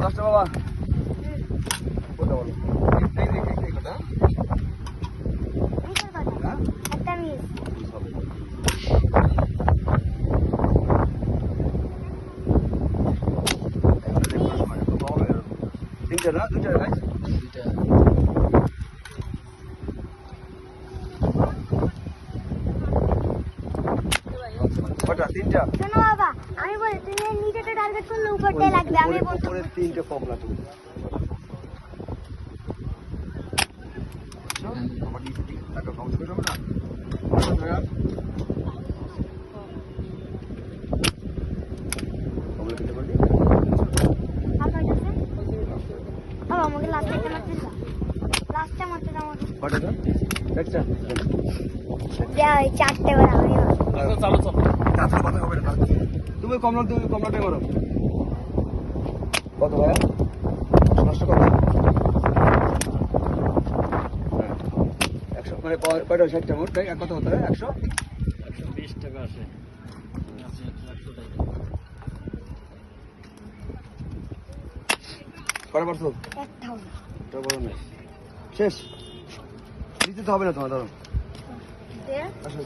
দশটা বাবা কথা বলো একটা মিস তিনটা না দুইটা গাইস কটা তিনটা শোনো বাবা আমি বলি তুমি নিচেটা টার্গেট করলে উপরটাই লাগবে আমি বলতে উপরে তিনটে কমলা তুমি আমার নিচে দিকে টাকা কম করে যাবে না কমলা কিনতে পারবি আপনার কাছে বাবা আমাকে লাস্টটা মারতে দাও লাস্টটা মারতে দাও আমাকে কটা একটা দেয়া ওই চারটে করে আমি চালো চালো তাড়াতাড়ি কথা হবে না তুমি কমলাটাই করো কত ভাইয়া 500 কত 100 মানে কয়টা 60টা মোট তাই কত হতো 120 টাকা আসে 100 টাকা কটা পারছো একটা হবে এটা বড় না শেষ দিতে তো হবে না তোমার ধরো দে আসো